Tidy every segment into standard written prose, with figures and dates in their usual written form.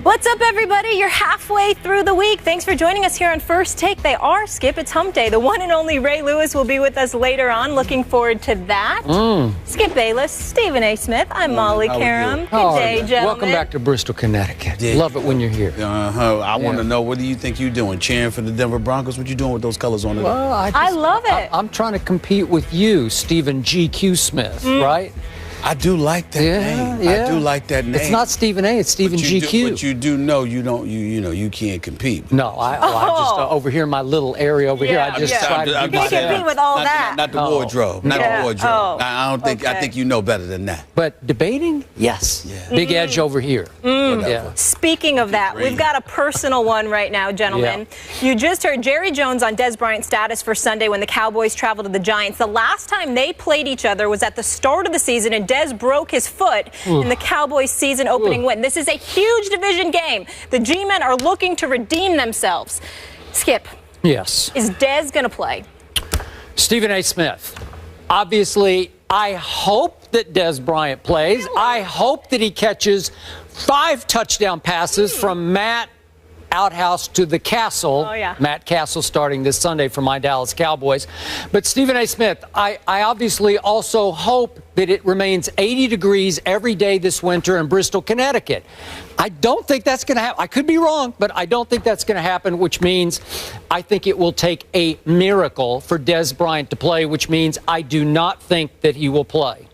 What's up, everybody? You're halfway through the week. Thanks for joining us here on First Take. They are Skip. It's Hump Day. The one and only Ray Lewis will be with us later on. Looking forward to that. Skip Bayless, Stephen A. Smith. I'm Molly Karam. Good day, gentlemen. Welcome back to Bristol, Connecticut. Yeah. Love it when you're here. I want to know, what do you think you're doing? Cheering for the Denver Broncos? What you doing with those colors on it? Well, I love it. I'm trying to compete with you, Stephen G.Q. Smith, right? I do like that name. I do like that name. It's not Stephen A. It's Stephen G.Q. But you do know you can't compete. No, I just over here in my little area over here. I just try to do You can't compete with all that. Not the wardrobe. Not the wardrobe. I don't think. I think you know better than that. But debating, yes. Yeah. Big edge over here. Yeah. Speaking of that, we've got a personal one right now, gentlemen. Yeah. You just heard Jerry Jones on Dez Bryant's status for Sunday when the Cowboys traveled to the Giants. The last time they played each other was at the start of the season, and Dez broke his foot in the Cowboys season opening win. This is a huge division game. The G-men are looking to redeem themselves. Skip. Yes. Is Dez going to play? Stephen A. Smith. Obviously, I hope that Dez Bryant plays. I hope that he catches 5 touchdown passes from Matt Outhouse to the Castle. Matt Castle starting this Sunday for my Dallas Cowboys. But Stephen A. Smith, I obviously also hope that it remains 80 degrees every day this winter in Bristol, Connecticut. I don't think that's going to happen. I could be wrong, but I don't think that's going to happen, which means I think it will take a miracle for Dez Bryant to play, which means I do not think that he will play.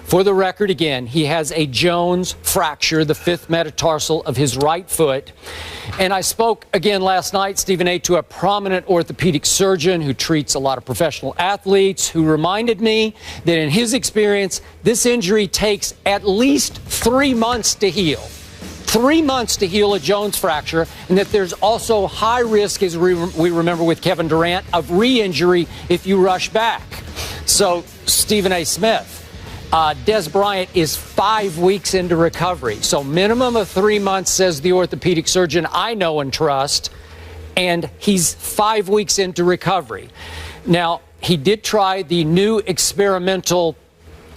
For the record, again, he has a Jones fracture, the 5th metatarsal of his right foot. And I spoke again last night, Stephen A., to a prominent orthopedic surgeon who treats a lot of professional athletes, who reminded me that in his experience, this injury takes at least 3 months to heal. 3 months to heal a Jones fracture, and that there's also high risk, as we remember with Kevin Durant, of re-injury if you rush back. So, Stephen A. Smith, Dez Bryant is 5 weeks into recovery. So minimum of 3 months, says the orthopedic surgeon I know and trust, and he's 5 weeks into recovery. Now, he did try the new experimental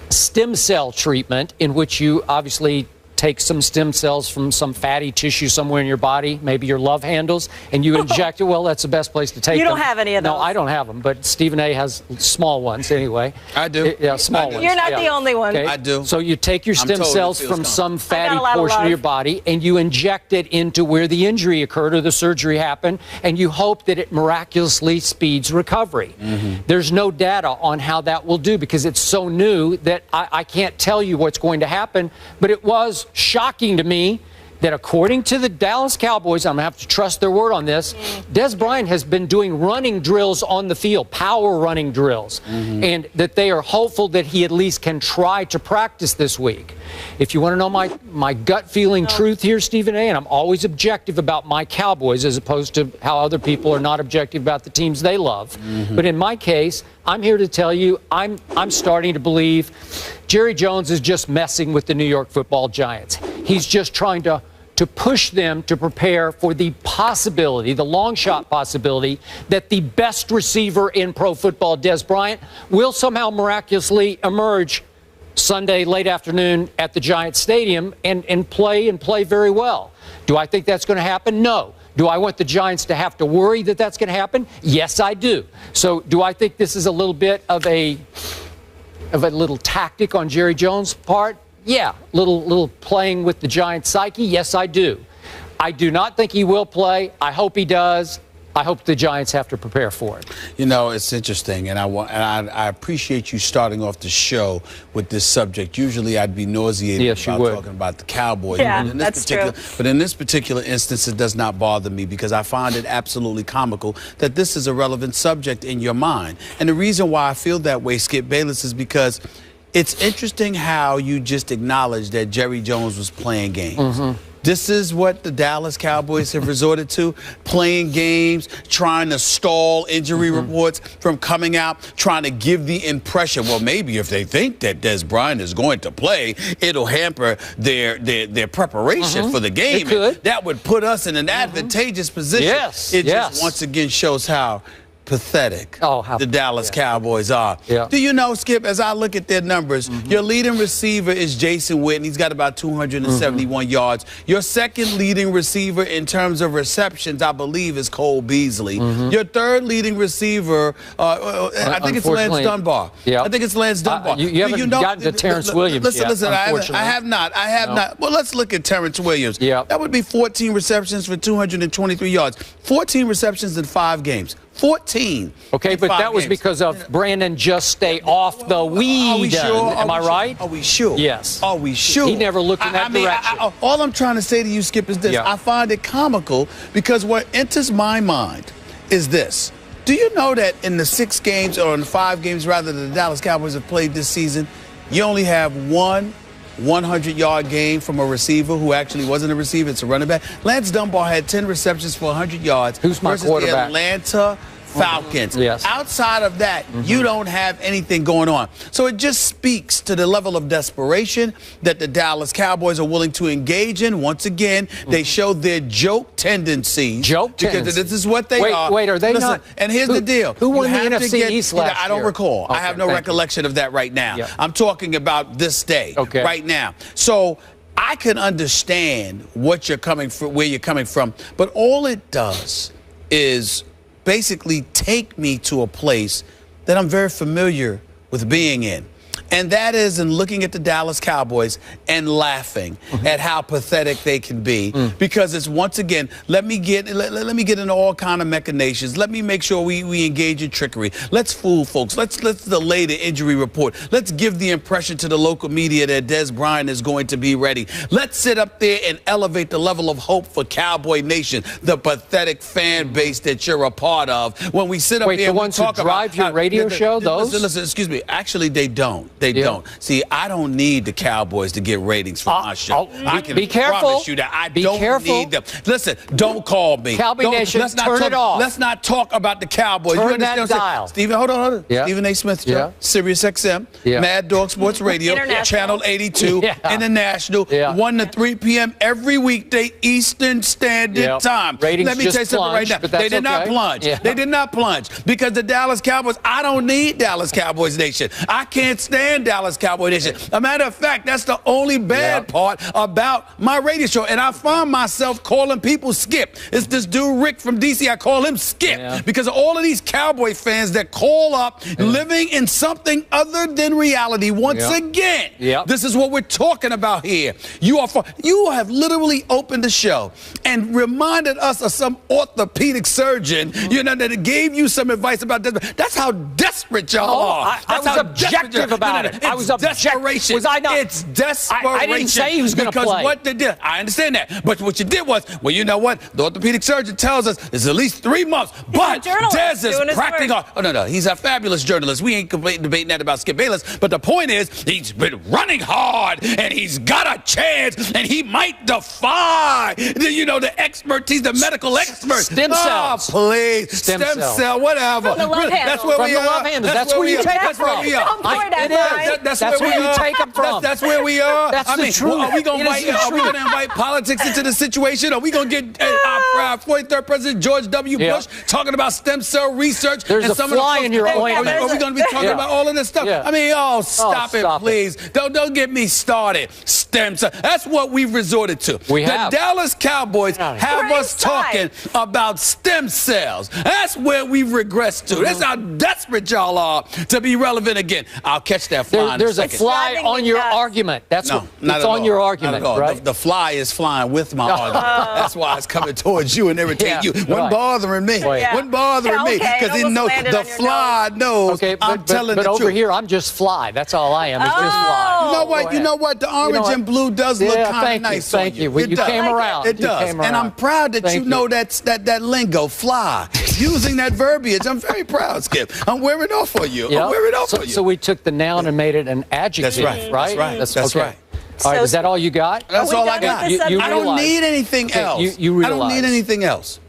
stem cell treatment, in which you obviously take some stem cells from some fatty tissue somewhere in your body, maybe your love handles, and you inject it. Well, that's the best place to take them. You don't have any of those. No, I don't have them, but Stephen A. has small ones anyway. I do. Yeah, small ones. You're not the only one. Okay. I do. So you take your stem cells from some fatty portion of your body and you inject it into where the injury occurred or the surgery happened, and you hope that it miraculously speeds recovery. There's no data on how that will do because it's so new that I can't tell you what's going to happen, but it was shocking to me that according to the Dallas Cowboys, I'm going to have to trust their word on this, Dez Bryant has been doing running drills on the field, power running drills, and that they are hopeful that he at least can try to practice this week. If you want to know my gut feeling truth here, Stephen A., and I'm always objective about my Cowboys as opposed to how other people are not objective about the teams they love. But in my case, I'm here to tell you I'm starting to believe Jerry Jones is just messing with the New York Football Giants. He's just trying to push them to prepare for the possibility, the long shot possibility, that the best receiver in pro football, Dez Bryant, will somehow miraculously emerge Sunday late afternoon at the Giants Stadium and play very well. Do I think that's going to happen? No. Do I want the Giants to have to worry that that's going to happen? Yes, I do. So do I think this is a little bit of a little tactic on Jerry Jones' part? Yeah, little playing with the Giants' psyche. Yes, I do. I do not think he will play. I hope he does. I hope the Giants have to prepare for it. You know, it's interesting, and I appreciate you starting off the show with this subject. Usually, I'd be nauseated about talking about the Cowboys. Yeah, that's true. But in this particular instance, it does not bother me because I find it absolutely comical that this is a relevant subject in your mind. And the reason why I feel that way, Skip Bayless, is because it's interesting how you just acknowledged that Jerry Jones was playing games. This is what the Dallas Cowboys have resorted to, playing games, trying to stall injury reports from coming out, trying to give the impression, well, maybe if they think that Dez Bryant is going to play, it'll hamper their preparation for the game. It could. That would put us in an advantageous position. Yes. It just once again shows how pathetic how the Dallas Cowboys are. Yeah. Do you know, Skip, as I look at their numbers, your leading receiver is Jason Witten. He's got about 271 yards. Your second leading receiver in terms of receptions, I believe, is Cole Beasley. Your third leading receiver, I think it's Lance Dunbar. Yeah. I think it's Lance Dunbar. You haven't gotten to Terrence Williams yet, Listen, I have not. Well, let's look at Terrence Williams. Yeah. That would be 14 receptions for 223 yards. 14 receptions in 5 games. 14. Okay, but that was because of Brandon just stay off the weed. Are we sure? Am I right? Are we sure? Yes. Are we sure? He never looked in that direction. All I'm trying to say to you, Skip, is this. Yeah. I find it comical because what enters my mind is this. Do you know that in the 6 games, or in the 5 games rather, that the Dallas Cowboys have played this season, you only have one 100-yard game from a receiver who actually wasn't a receiver. It's a running back. Lance Dunbar had 10 receptions for 100 yards. Who's my versus quarterback? the Atlanta Falcons. Yes. Outside of that, you don't have anything going on. So it just speaks to the level of desperation that the Dallas Cowboys are willing to engage in. Once again, they show their joke tendencies. Because this is what they are. Wait, are they not? And here's the deal. Who won the NFC East last year? I don't recall. Okay, I have no recollection of that right now. Yeah. I'm talking about this day, right now. So I can understand what you're coming from, where you're coming from, but all it does is basically take me to a place that I'm very familiar with being in. And that is in looking at the Dallas Cowboys and laughing at how pathetic they can be. Because it's, once again, let me get into all kind of machinations. Let me make sure we engage in trickery. Let's fool folks. Let's delay the injury report. Let's give the impression to the local media that Des Bryant is going to be ready. Let's sit up there and elevate the level of hope for Cowboy Nation, the pathetic fan base that you're a part of. When we sit up there and the ones talk who drive your radio show, those? Listen, excuse me. Actually, they don't. They don't. See, I don't need the Cowboys to get ratings for my show. I can promise you that I don't need them. Listen, don't call me. Cowboy Nation, turn it off. Let's not talk about the Cowboys. Turn that dial. Stephen, hold on. Yeah. Stephen A. Smith Show, Sirius XM, Mad Dog Sports Radio, Channel 82, International, 1 to 3 p.m. every weekday Eastern Standard Time. Ratings Let me tell you something right now. They did not plunge. They did not plunge because the Dallas Cowboys, I don't need Dallas Cowboys Nation. I can't stand Dallas Cowboy Nation. A matter of fact, that's the only bad part about my radio show. And I find myself calling people Skip. It's this dude Rick from DC. I call him Skip because of all of these Cowboy fans that call up living in something other than reality. Once again, this is what we're talking about here. You have literally opened the show and reminded us of some orthopedic surgeon, that gave you some advice about this. That's how desperate y'all are. I was objective about it. I was desperation. Was I not? It's desperation. I didn't say he was going to play. Because what they did, I understand that. But what you did was, well, you know what? The orthopedic surgeon tells us it's at least 3 months. But Dez is practicing on. Oh, no. He's a fabulous journalist. We ain't debating that about Skip Bayless. But the point is, he's been running hard, and he's got a chance, and he might defy the expertise, the medical experts. Stem cells. Oh, please. Stem cell, whatever. That's where we are. That's where you take it from. That's where you take them from. That's where we are. That's the truth. Are we going to invite politics into the situation? Are we going to get our 43rd President George W. Bush talking about stem cell research? There's a fly in your ointment. Are we going to be talking about all of this stuff? I mean, stop it, please. Don't get me started. Stem cell. That's what we've resorted to. The Dallas Cowboys have us talking about stem cells. That's where we've regressed to. That's how desperate y'all are to be relevant again. I'll catch that fly. There's a fly on your argument. That's it's on your argument, right? The fly is flying with my argument. That's why it's coming towards you and irritating you. Wasn't bothering me. Wasn't bothering me because he knows the fly knows. I'm telling the truth. But over here, I'm just fly. That's all I am. It's just fly. You know what? The orange and blue does look kind of nice on you. You came around. It does. And I'm proud that you know that lingo, fly. Using that verbiage. I'm very proud, Skip. I'm wearing off for you. I'm wearing off for you. So we took the noun and made it an adjective. That's right. That's right. All right, is that all you got? That's all I got. I don't need anything else. You realize. I don't need anything else.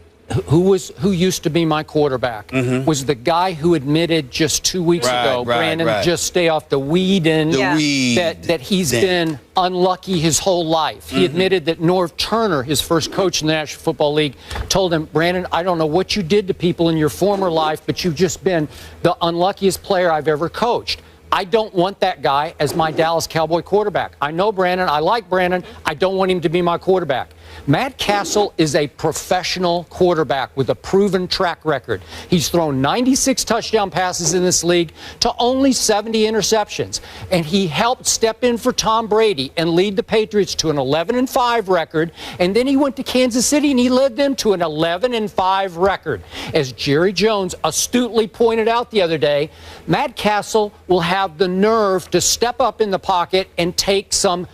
who used to be my quarterback, was the guy who admitted just 2 weeks ago, Brandon, just stay off the weed and that he's been unlucky his whole life. He admitted that Norv Turner, his first coach in the National Football League, told him, Brandon, I don't know what you did to people in your former life, but you've just been the unluckiest player I've ever coached. I don't want that guy as my Dallas Cowboy quarterback. I know Brandon. I like Brandon. I don't want him to be my quarterback. Matt Castle is a professional quarterback with a proven track record. He's thrown 96 touchdown passes in this league to only 70 interceptions. And he helped step in for Tom Brady and lead the Patriots to an 11-5 record. And then he went to Kansas City and he led them to an 11-5 record. As Jerry Jones astutely pointed out the other day, Matt Castle will have the nerve to step up in the pocket and take some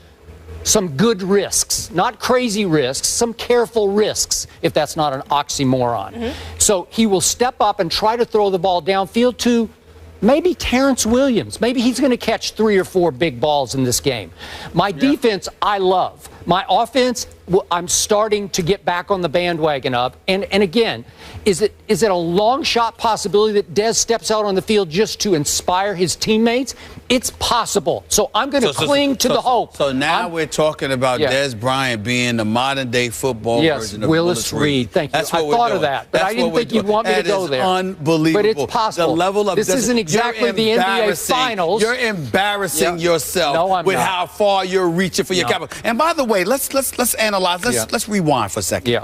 good risks, not crazy risks, some careful risks, if that's not an oxymoron. So he will step up and try to throw the ball downfield to maybe Terrence Williams. Maybe he's going to catch 3 or 4 big balls in this game. My defense, I love. My offense, I'm starting to get back on the bandwagon of. And again, is it a long shot possibility that Dez steps out on the field just to inspire his teammates? It's possible. So I'm going to cling to the hope. So now we're talking about Dez Bryant being the modern day football version of Willis Reed. Thank you. That's what I thought of that, but I didn't think you'd want me to go there. Unbelievable. But it's possible. The level of this isn't exactly the NBA Finals. You're embarrassing yourself with how far you're reaching for your capital. And by the way, let's analyze. Let's rewind for a second. Yeah.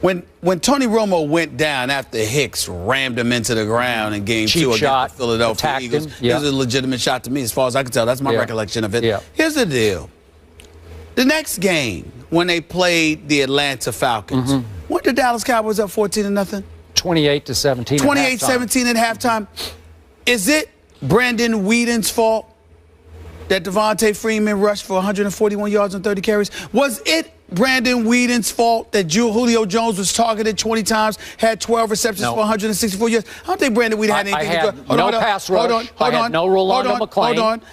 When Tony Romo went down after Hicks rammed him into the ground in Game 2 against the Philadelphia Eagles, it was a legitimate shot to me, as far as I can tell. That's my recollection of it. Here's the deal. The next game, when they played the Atlanta Falcons, what did Dallas Cowboys up 14-0? 28-17. 28-17 at halftime. Is it Brandon Whedon's fault that Devontae Freeman rushed for 141 yards and 30 carries? Was it Brandon Whedon's fault that Julio Jones was targeted 20 times, had 12 receptions for 164 yards? I don't think Brandon Whedon had anything to do. No pass rush. I had no Rolando McClain. Hold on.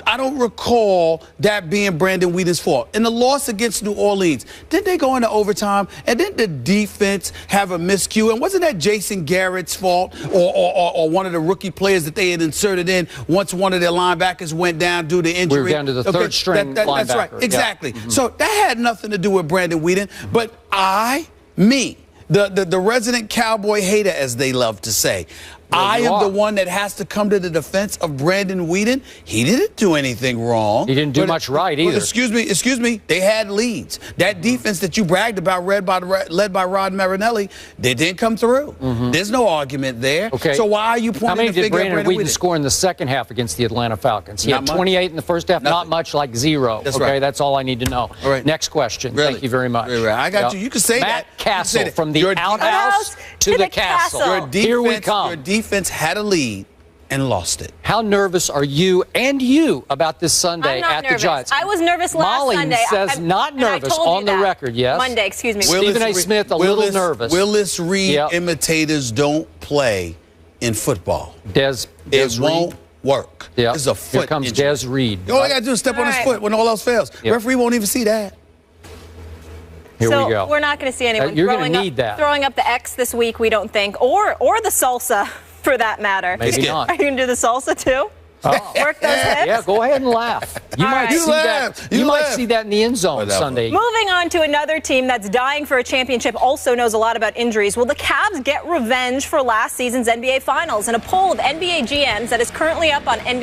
I don't recall that being Brandon Whedon's fault. In the loss against New Orleans, didn't they go into overtime? And didn't the defense have a miscue? And wasn't that Jason Garrett's fault or one of the rookie players that they had inserted in once one of their linebackers went down due to injury? We were down to the third string linebacker. That's right. Exactly. So that had nothing to do with Brandon Whedon, but the resident Cowboy hater, as they love to say, I am the one that has to come to the defense of Brandon Whedon. He didn't do anything wrong. He didn't do much right either. Excuse me. They had leads. That defense that you bragged about, led by Rod Marinelli, they didn't come through. There's no argument there. Okay. So why are you pointing the finger at Brandon Whedon score in the second half against the Atlanta Falcons? He had 28 in the first half, not much, like 0. That's right. That's all I need to know. All right. Next question. Thank you very much. I got you. You can say Matt that. Castle, from the outhouse to the castle. Here we come. Your defense had a lead and lost it. How nervous are you about this Sunday at the Giants? I was nervous last Sunday. Molly says not nervous on the record, yes. Monday, excuse me. Stephen A. Smith, a little nervous. Willis Reed imitators don't play in football. It won't work. Yep. It's a foot Here comes injury. Des Reed. All I got to do is step on his foot when all else fails. Referee won't even see that. Here we go. We're not going to see anyone throwing up the X this week, we don't think, or the salsa, for that matter. Maybe not. Are you going to do the salsa, too? Work those hips? Yeah, go ahead and laugh. You might see that in the end zone Sunday. Moving on to another team that's dying for a championship, also knows a lot about injuries. Will the Cavs get revenge for last season's NBA Finals? In a poll of NBA GMs that is currently up on NBA